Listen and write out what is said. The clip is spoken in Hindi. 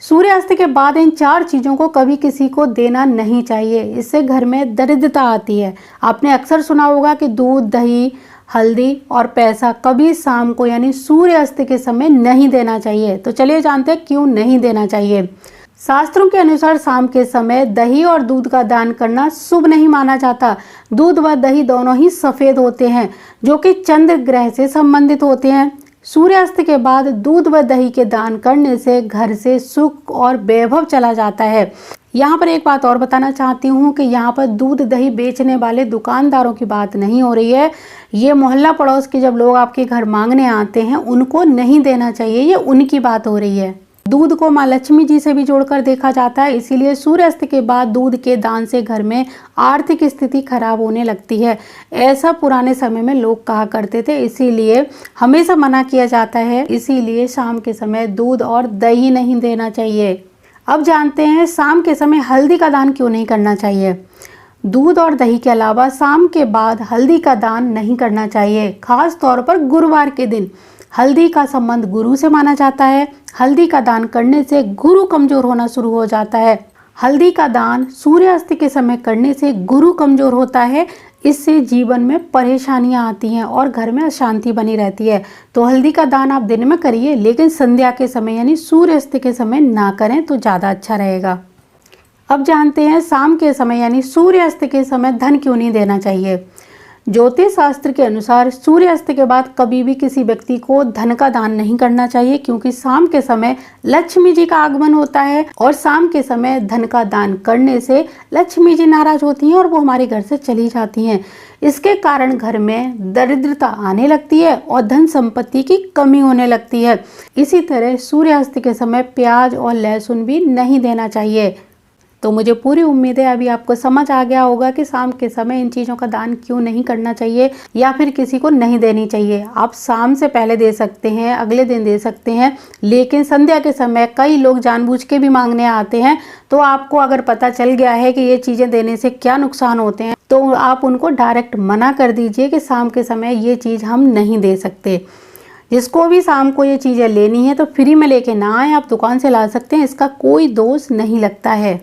सूर्यास्त के बाद इन 4 चीज़ों को कभी किसी को देना नहीं चाहिए। इससे घर में दरिद्रता आती है। आपने अक्सर सुना होगा कि दूध, दही, हल्दी और पैसा कभी शाम को यानी सूर्यास्त के समय नहीं देना चाहिए। तो चलिए जानते हैं क्यों नहीं देना चाहिए। शास्त्रों के अनुसार शाम के समय दही और दूध का दान करना शुभ नहीं माना जाता। दूध व दही दोनों ही सफ़ेद होते हैं जो कि चंद्र ग्रह से संबंधित होते हैं। सूर्यास्त के बाद दूध व दही के दान करने से घर से सुख और वैभव चला जाता है। यहाँ पर एक बात और बताना चाहती हूँ कि यहाँ पर दूध दही बेचने वाले दुकानदारों की बात नहीं हो रही है। ये मोहल्ला पड़ोस के जब लोग आपके घर मांगने आते हैं उनको नहीं देना चाहिए, ये उनकी बात हो रही है। दूध को माँ लक्ष्मी जी से भी जोड़कर देखा जाता है, इसीलिए सूर्यास्त के बाद दूध के दान से घर में आर्थिक स्थिति खराब होने लगती है। ऐसा पुराने समय में लोग कहा करते थे, इसीलिए हमेशा मना किया जाता है। इसीलिए शाम के समय दूध और दही नहीं देना चाहिए। अब जानते हैं शाम के समय हल्दी का दान क्यों नहीं करना चाहिए। दूध और दही के अलावा शाम के बाद हल्दी का दान नहीं करना चाहिए, खास तौर पर गुरुवार के दिन। हल्दी का संबंध गुरु से माना जाता है। हल्दी का दान करने से गुरु कमजोर होना शुरू हो जाता है। हल्दी का दान सूर्यास्त के समय करने से गुरु कमजोर होता है। इससे जीवन में परेशानियां आती हैं और घर में अशांति बनी रहती है। तो हल्दी का दान आप दिन में करिए, लेकिन संध्या के समय यानी सूर्यास्त के समय ना करें तो ज़्यादा अच्छा रहेगा। अब जानते हैं शाम के समय यानी सूर्यास्त के समय धन क्यों नहीं देना चाहिए। ज्योतिष शास्त्र के अनुसार सूर्यास्त के बाद कभी भी किसी व्यक्ति को धन का दान नहीं करना चाहिए, क्योंकि शाम के समय लक्ष्मी जी का आगमन होता है और शाम के समय धन का दान करने से लक्ष्मी जी नाराज होती हैं और वो हमारे घर से चली जाती हैं। इसके कारण घर में दरिद्रता आने लगती है और धन संपत्ति की कमी होने लगती है। इसी तरह सूर्यास्त के समय प्याज और लहसुन भी नहीं देना चाहिए। तो मुझे पूरी उम्मीद है अभी आपको समझ आ गया होगा कि शाम के समय इन चीज़ों का दान क्यों नहीं करना चाहिए या फिर किसी को नहीं देनी चाहिए। आप शाम से पहले दे सकते हैं, अगले दिन दे सकते हैं, लेकिन संध्या के समय कई लोग जानबूझ के भी मांगने आते हैं। तो आपको अगर पता चल गया है कि ये चीज़ें देने से क्या नुकसान होते हैं तो आप उनको डायरेक्ट मना कर दीजिए कि शाम के समय ये चीज़ हम नहीं दे सकते। जिसको भी शाम को ये चीज़ें लेनी है तो फ्री में लेके ना आए, आप दुकान से ला सकते हैं, इसका कोई दोष नहीं लगता है।